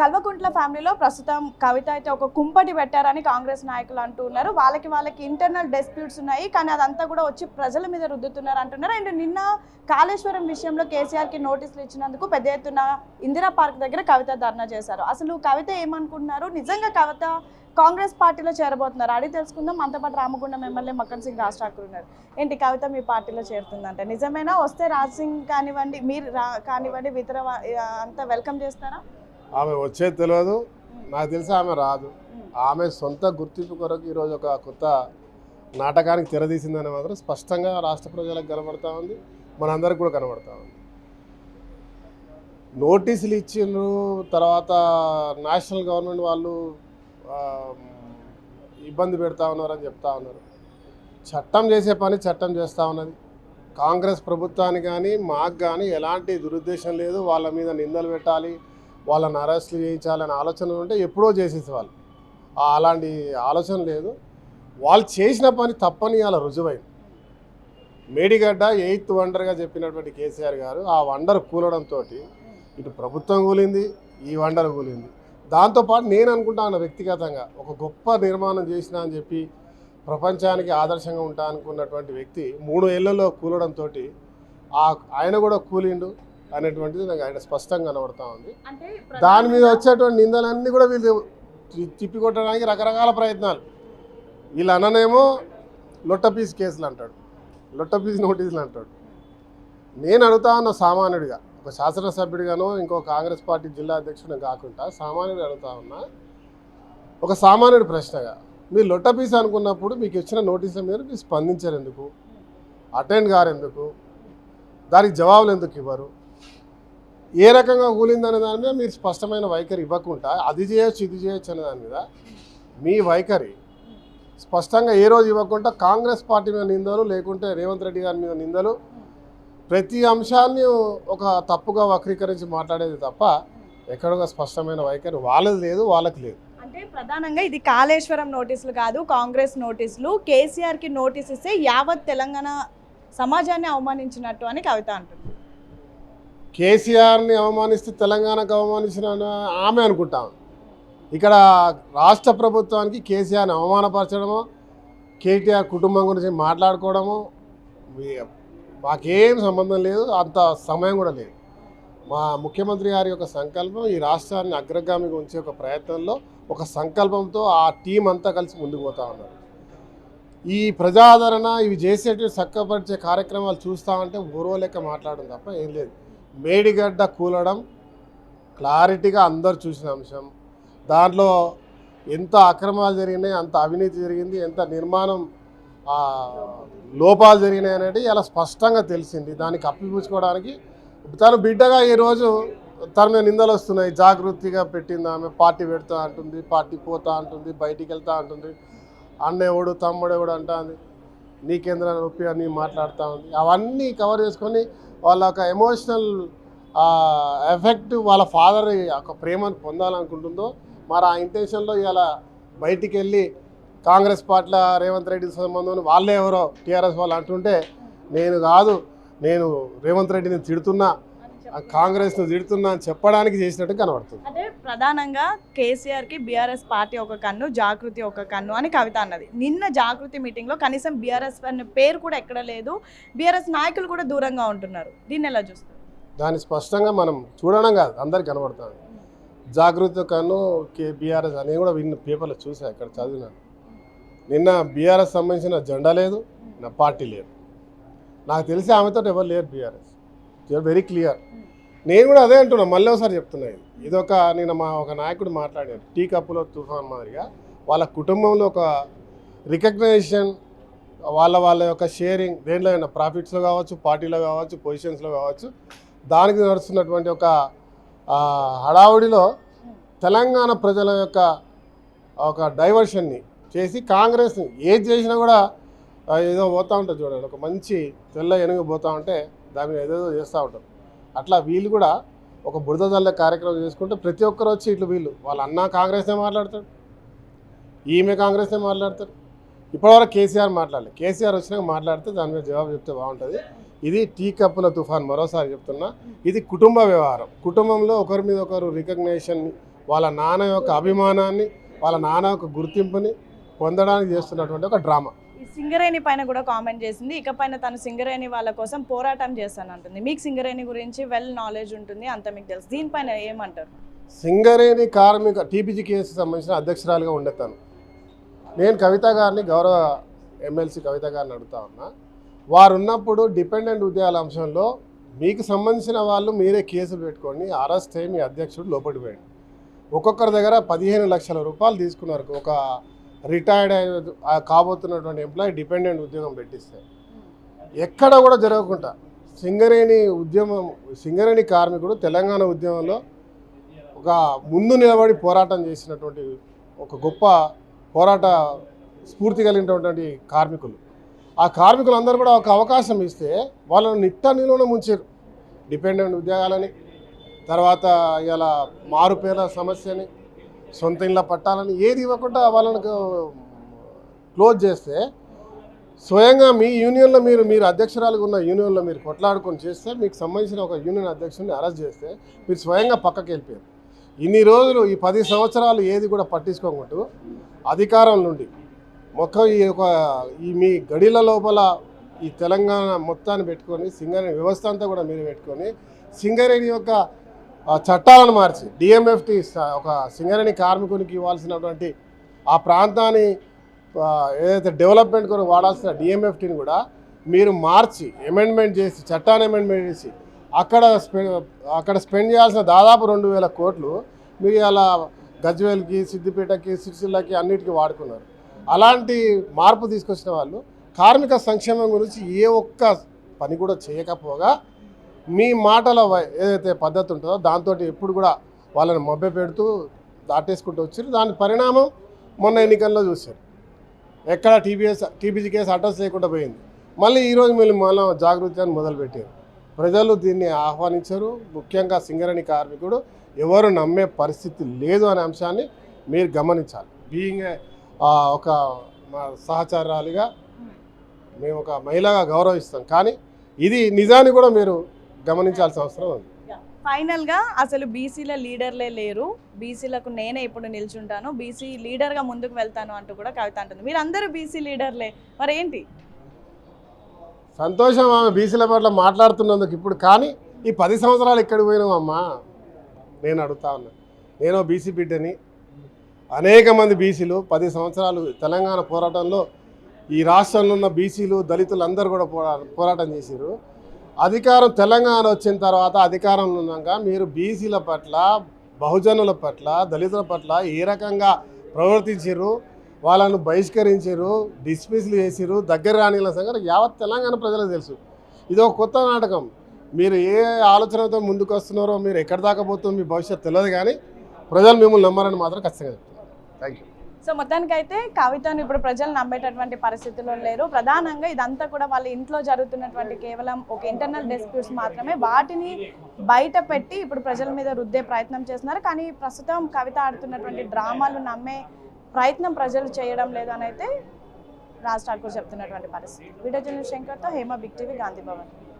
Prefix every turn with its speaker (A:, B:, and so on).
A: కల్వకుంట్ల ఫ్యామిలీలో ప్రస్తుతం కవిత అయితే ఒక కుంపటి పెట్టారని కాంగ్రెస్ నాయకులు అంటున్నారు. వాళ్ళకి ఇంటర్నల్ డిస్ప్యూట్స్ ఉన్నాయి, కానీ అదంతా కూడా వచ్చి ప్రజల మీద రుద్దుతున్నారు అంటున్నారు. అండ్ నిన్న కాళేశ్వరం విషయంలో కేసీఆర్కి నోటీసులు ఇచ్చినందుకు పెద్ద ఎత్తున ఇందిరా పార్క్ దగ్గర కవిత ధర్నా చేశారు. అసలు కవిత ఏమనుకుంటున్నారు, నిజంగా కవిత కాంగ్రెస్ పార్టీలో చేరబోతున్నారు అడిగి తెలుసుకుందాం. మనతో పాటు రామగుండం ఎమ్మెల్యే మక్కన్ సింగ్ రాజ్ ఠాకూర్ ఉన్నారు. ఏంటి కవిత మీ పార్టీలో చేరుతుందంటే నిజమేనా? వస్తే రాజ్ సింగ్ కానివ్వండి, మీరు కానివ్వండి, ఇతర అంతా వెల్కమ్ చేస్తారా?
B: ఆమె వచ్చేది తెలియదు, నాకు తెలిసి ఆమె రాదు. ఆమె సొంత గుర్తింపు కొరకు ఈరోజు ఒక కొత్త నాటకానికి తెరదీసిందని మాత్రం స్పష్టంగా రాష్ట్ర ప్రజలకు కనబడతా ఉంది, మనందరికి కూడా కనబడతా ఉంది. నోటీసులు ఇచ్చిండ్రు, తర్వాత నేషనల్ గవర్నమెంట్ వాళ్ళు ఇబ్బంది పెడతా ఉన్నారని చెప్తా ఉన్నారు. చట్టం చేసే పని చట్టం చేస్తూ ఉన్నది. కాంగ్రెస్ ప్రభుత్వానికి కానీ మాకు కానీ ఎలాంటి దురుద్దేశం లేదు. వాళ్ళ మీద నిందలు పెట్టాలి, వాళ్ళని అరెస్టులు చేయించాలనే ఆలోచన ఉంటే ఎప్పుడో చేసేసేవాళ్ళు. అలాంటి ఆలోచన లేదు. వాళ్ళు చేసిన పని తప్పని అలా రుజువైంది. మేడిగడ్డ 8th వండర్గా చెప్పినటువంటి కేసీఆర్ గారు ఆ వండర్ కూలడంతో ఇటు ప్రభుత్వం కూలింది, ఈ వండర్ కూలింది. దాంతోపాటు నేను అనుకుంటాను వ్యక్తిగతంగా ఒక గొప్ప నిర్మాణం చేసినా అని చెప్పి ప్రపంచానికి ఆదర్శంగా ఉంటా అనుకున్నటువంటి వ్యక్తి 3 ఏళ్లలో కూలడంతో ఆయన కూడా కూలిండు అనేటువంటిది నాకు ఆయన స్పష్టంగా కనబడతా ఉంది. దాని మీద వచ్చేటువంటి నిందలన్నీ కూడా వీళ్ళు తిప్పికొట్టడానికి రకరకాల ప్రయత్నాలు. వీళ్ళు అన్ననేమో లొట్టపీస్ కేసులు అంటాడు, లొట్టపీస్ నోటీసులు అంటాడు. నేను అడుగుతా ఉన్న సామాన్యుడిగా, ఒక శాసనసభ్యుడిగానో ఇంకో కాంగ్రెస్ పార్టీ జిల్లా అధ్యక్షుడిని కాకుండా సామాన్యుడు అడుగుతా ఉన్నా, ఒక సామాన్యుడి ప్రశ్నగా, మీరు లొట్టపీస్ అనుకున్నప్పుడు మీకు ఇచ్చిన నోటీసుల మీద మీరు స్పందించారు ఎందుకు? అటెండ్ గారు ఎందుకు? దానికి జవాబులు ఎందుకు ఇవ్వరు? ఏ రకంగా కూలిందనే దాని మీద మీరు స్పష్టమైన వైఖరి ఇవ్వకుండా అది చేయొచ్చు ఇది చేయొచ్చు అనే దాని మీద మీ వైఖరి స్పష్టంగా ఏ రోజు ఇవ్వకుండా కాంగ్రెస్ పార్టీ మీద నిందలు, లేకుంటే రేవంత్ రెడ్డి గారి మీద నిందలు, ప్రతి అంశాన్ని ఒక తప్పుగా వక్రీకరించి మాట్లాడేది తప్ప ఎక్కడో స్పష్టమైన వైఖరి వాళ్ళది లేదు, వాళ్ళకి లేదు.
A: అంటే ప్రధానంగా ఇది కాళేశ్వరం నోటీసులు కాదు, కాంగ్రెస్ నోటీసులు. కేసీఆర్కి నోటీస్ ఇస్తే యావత్ తెలంగాణ సమాజాన్ని అవమానించినట్టు అని కవిత అంటుంది.
B: కేసీఆర్ని అవమానిస్తే తెలంగాణకు అవమానించిన ఆమె అనుకుంటాం. ఇక్కడ రాష్ట్ర ప్రభుత్వానికి కేసీఆర్ని అవమానపరచడమో, కేటీఆర్ కుటుంబం గురించి మాట్లాడుకోవడమో మాకేం సంబంధం లేదు, అంత సమయం కూడా లేదు. మా ముఖ్యమంత్రి గారి యొక్క సంకల్పం ఈ రాష్ట్రాన్ని అగ్రగామిగా ఉంచే ఒక ప్రయత్నంలో ఒక సంకల్పంతో ఆ టీం అంతా కలిసి ముందుకు పోతా ఉన్నారు. ఈ ప్రజాదరణ ఇవి చేసేటివి చక్కపరిచే కార్యక్రమాలు చూస్తూ ఉంటే ఓర్వలేక మాట్లాడడం తప్ప ఏం లేదు. మేడిగడ్డ కూలడం క్లారిటీగా అందరు చూసిన అంశం. దాంట్లో ఎంత అక్రమాలు జరిగినాయి, అంత అవినీతి జరిగింది, ఎంత నిర్మాణం లోపాలు జరిగినాయి అనేది ఇలా స్పష్టంగా తెలిసింది. దానికి అప్పిపుచ్చుకోవడానికి తను బిడ్డగా ఈరోజు తన మీద నిందలు వస్తున్నాయి. జాగృతిగా పెట్టింది ఆమె, పార్టీ పెడతా అంటుంది, పార్టీ పోతా అంటుంది, బయటికి వెళ్తా అంటుంది, అన్నేవాడు తమ్ముడేవాడు అంటుంది, నీకేంద్ర నొప్పి అని మాట్లాడుతూ ఉంది. అవన్నీ కవర్ చేసుకొని వాళ్ళ ఒక ఎమోషనల్ ఎఫెక్ట్ వాళ్ళ ఫాదర్ ఒక ప్రేమను పొందాలనుకుంటుందో మరి ఆ ఇంటెన్షన్లో ఇలా బయటికి వెళ్ళి కాంగ్రెస్ పార్టీలో రేవంత్ రెడ్డి సంబంధం వాళ్ళే ఎవరో టీఆర్ఎస్ వాళ్ళు అంటుంటే నేను కాదు, నేను రేవంత్ రెడ్డిని తిడుతున్నా, కాంగ్రెస్ను తిడుతున్నా అని చెప్పడానికి చేసినట్టు కనబడుతుంది.
A: అదే ప్రధానంగా కేసీఆర్కి బీఆర్ఎస్ పార్టీ ఒక కన్ను, జాగృతి ఒక కన్ను అని కవిత అన్నది. నిన్న జాగృతి మీటింగ్లో కనీసం బీఆర్ఎస్ అనే పేరు కూడా ఎక్కడ లేదు, బీఆర్ఎస్ నాయకులు కూడా దూరంగా ఉంటున్నారు. దీన్ని ఎలా చూస్తారు?
B: దాన్ని స్పష్టంగా మనం చూడడం కాదు, అందరికి కనబడుతుంది. జాగృతి కన్ను బీఆర్ఎస్ అని కూడా విన్న పేపర్లో చూసా, ఇక్కడ చదివినాను. నిన్న బీఆర్ఎస్ సంబంధించిన జెండా లేదు, నా పార్టీ లేదు. నాకు తెలిసి ఆమెతో ఎవరు లేరు బీఆర్ఎస్, వెరీ క్లియర్. నేను కూడా అదే అంటున్నా, మళ్ళీ ఒకసారి చెప్తున్నా. ఇదొక నిన్న ఒక నాయకుడు మాట్లాడారు, టీ కప్పులో తుఫాన్ మాదిరిగా వాళ్ళ కుటుంబంలో ఒక రికగ్నైజేషన్, వాళ్ళ యొక్క షేరింగ్ దేంట్లో అయినా ప్రాఫిట్స్లో కావచ్చు, పార్టీలో కావచ్చు, పొజిషన్స్లో కావచ్చు, దానికి నడుస్తున్నటువంటి ఒక హడావుడిలో తెలంగాణ ప్రజల యొక్క ఒక డైవర్షన్ని చేసి కాంగ్రెస్ని ఏది చేసినా కూడా ఏదో పోతూ ఉంటుంది చూడండి, ఒక మంచి తెల్ల ఎనుగు పోతూ ఉంటే దాని మీద ఏదేదో చేస్తూ ఉంటారు. అట్లా వీళ్ళు కూడా ఒక బురద జల్లే కార్యక్రమం చేసుకుంటే ప్రతి ఒక్కరు వచ్చి ఇట్లు వీళ్ళు వాళ్ళ అన్న కాంగ్రెస్నే మాట్లాడతాడు, ఈమె కాంగ్రెస్నే మాట్లాడతారు. ఇప్పటివరకు కేసీఆర్ మాట్లాడలేదు, కేసీఆర్ వచ్చినాక మాట్లాడితే దాని మీద జవాబు చెప్తే బాగుంటుంది. ఇది టీ కప్పుల తుఫాన్, మరోసారి చెప్తున్నా, ఇది కుటుంబ వ్యవహారం. కుటుంబంలో ఒకరి మీద ఒకరు రికగ్నేషన్ వాళ్ళ నాన్న యొక్క అభిమానాన్ని, వాళ్ళ నాన్న యొక్క గుర్తింపుని పొందడానికి చేస్తున్నటువంటి ఒక డ్రామా.
A: ఈ సింగరేణి పైన కూడా కామెంట్ చేసింది, ఇకపైన తను సింగరేణి వాళ్ళ కోసం పోరాటం చేస్తానంటుంది. మీకు సింగరేణి గురించి వెల్ నాలెడ్జ్ ఉంటుంది, అంత మీకు తెలుసు, దీనిపైన ఏమంటారు?
B: సింగరేణి కార్మిక టీపీజీ కేసు సంబంధించిన అధ్యక్షురాలుగా ఉండేతాను. నేను కవిత గారిని, గౌరవ ఎమ్మెల్సీ కవిత గారిని అడుగుతా ఉన్నా, వారు ఉన్నప్పుడు డిపెండెంట్ ఉద్యోగాల అంశంలో మీకు సంబంధించిన వాళ్ళు మీరే కేసులు పెట్టుకొని అరెస్ట్ అయ్యి మీ అధ్యక్షుడు లోపలికి పోయాడు. ఒక్కొక్కరి దగ్గర 15 లక్షల రూపాయలు తీసుకున్నారు. ఒక రిటైర్డ్ కాబోతున్నటువంటి ఎంప్లాయీ డిపెండెంట్ ఉద్యోగం పెట్టిస్తే ఎక్కడ కూడా జరగకుండా సింగరేణి కార్మికుడు తెలంగాణ ఉద్యమంలో ఒక ముందు నిలబడి పోరాటం చేసినటువంటి ఒక గొప్ప పోరాట స్ఫూర్తి కలిగినటువంటి కార్మికులు. ఆ కార్మికులందరూ కూడా ఒక అవకాశం ఇస్తే వాళ్ళని నిలువున ముంచారు. డిపెండెంట్ ఉద్యోగాలని, తర్వాత ఇలా మారుపేర్ల సమస్యని, సొంత ఇళ్ళ పట్టాలని ఏది ఇవ్వకుండా వాళ్ళని క్లోజ్ చేస్తే, స్వయంగా మీ యూనియన్లో మీరు అధ్యక్షురాలుగా ఉన్న యూనియన్లో మీరు కొట్లాడుకొని చేస్తే, మీకు సంబంధించిన ఒక యూనియన్ అధ్యక్షుడిని అరెస్ట్ చేస్తే మీరు స్వయంగా పక్కకి వెళ్ళిపోయారు. ఇన్ని రోజులు ఈ 10 సంవత్సరాలు ఏది కూడా పట్టించుకోకుంటూ అధికారం నుండి ఈ మీ గడిల లోపల ఈ తెలంగాణ మొత్తాన్ని పెట్టుకొని సింగరేణి వ్యవస్థ అంతా కూడా మీరు పెట్టుకొని సింగరేణి యొక్క చట్టాలను మార్చి డిఎంఎఫ్టీ ఒక సింగరేణి కార్మికునికి ఇవ్వాల్సినటువంటి ఆ ప్రాంతాన్ని ఏదైతే డెవలప్మెంట్ కొరకు వాడాల్సిన డిఎంఎఫ్టీని కూడా మీరు మార్చి అమెండ్మెంట్ చేసి, చట్టాన్ని అమెండ్మెంట్ చేసి అక్కడ స్పెండ్ చేయాల్సిన దాదాపు 2,000 కోట్లు మీరు అలా గజ్వేల్కి, సిద్దిపేటకి, సిరిసిల్లకి అన్నిటికీ వాడుకున్నారు. అలాంటి మార్పు తీసుకొచ్చిన వాళ్ళు కార్మిక సంక్షేమం గురించి ఏ ఒక్క పని కూడా చేయకపోగా మీ మాటల ఏదైతే పద్ధతి ఉంటుందో దాంతో ఎప్పుడు కూడా వాళ్ళని మభ్య పెడుతూ దాటేసుకుంటూ వచ్చారు. దాని పరిణామం మొన్న ఎన్నికల్లో చూశారు. ఎక్కడ టీపీజీ కేసు అడ్రస్ లేకుండా పోయింది. మళ్ళీ ఈరోజు మళ్ళీ జాగృతి మొదలుపెట్టారు. ప్రజలు దీన్ని ఆహ్వానించారు. ముఖ్యంగా సింగరేణి కార్మికుడు ఎవరు నమ్మే పరిస్థితి లేదు అనే అంశాన్ని మీరు గమనించాలి. బీయింగ్ ఒక మా సహచరాలుగా మేము ఒక మహిళగా గౌరవిస్తాం, కానీ ఇది నిజాన్ని కూడా మీరు గమనించాల్సిన అవసరం ఉంది.
A: ఫైనల్గా అసలు బీసీల లీడర్లే లేరు, బీసీలకు నేనే ఇప్పుడు నిల్చుంటాను, బీసీ లీడర్గా ముందుకు వెళ్తాను అంటూ కూడా కవిత అంటుంది. మీరు అందరూ బీసీ లీడర్లే, మరి ఏంటి?
B: సంతోషం ఆమె బీసీల పట్ల మాట్లాడుతున్నందుకు. ఇప్పుడు కానీ ఈ 10 సంవత్సరాలు ఎక్కడికి పోయినామమ్మా నేను అడుగుతా ఉన్నా. నేను బీసీ బిడ్డని. అనేక మంది బీసీలు 10 సంవత్సరాలు తెలంగాణ పోరాటంలో ఈ రాష్ట్రంలో ఉన్న బీసీలు, దళితులు అందరూ కూడా పోరాటం చేశారు. అధికారం తెలంగాణ వచ్చిన తర్వాత అధికారంలో ఉన్నాక మీరు బీసీల పట్ల, బహుజనుల పట్ల, దళితుల పట్ల ఏ రకంగా ప్రవర్తించారు, వాళ్ళను బహిష్కరించారు, డిస్మిస్లు చేసారు, దగ్గర రానిల సంగతి యావత్ తెలంగాణ ప్రజలకు తెలుసు. ఇది ఒక కొత్త నాటకం. మీరు ఏ ఆలోచనతో ముందుకు వస్తున్నారో, మీరు ఎక్కడి దాకా పోతుందో మీ భవిష్యత్తు తెలియదు, కానీ ప్రజలు మిమ్మల్ని నమ్మారని మాత్రం ఖచ్చితంగా చెప్తున్నారు. Thank you.
A: సో మొత్తానికైతే కవితను ఇప్పుడు ప్రజలు నమ్మేటటువంటి పరిస్థితుల్లో లేరు. ప్రధానంగా ఇదంతా కూడా వాళ్ళ ఇంట్లో జరుగుతున్నటువంటి కేవలం ఒక ఇంటర్నల్ డిస్ప్యూట్స్ మాత్రమే. వాటిని బయట పెట్టి ఇప్పుడు ప్రజల మీద రుద్దే ప్రయత్నం చేస్తున్నారు. కానీ ప్రస్తుతం కవిత ఆడుతున్నటువంటి డ్రామాలు నమ్మే ప్రయత్నం ప్రజలు చేయడం లేదు అని అయితే రాజ్ ఠాకూర్ చెప్తున్నటువంటి పరిస్థితి. వీడియో జర్నలిస్ట్ శంకర్తో హేమ, బిగ్ టీవీ, గాంధీ భవన్.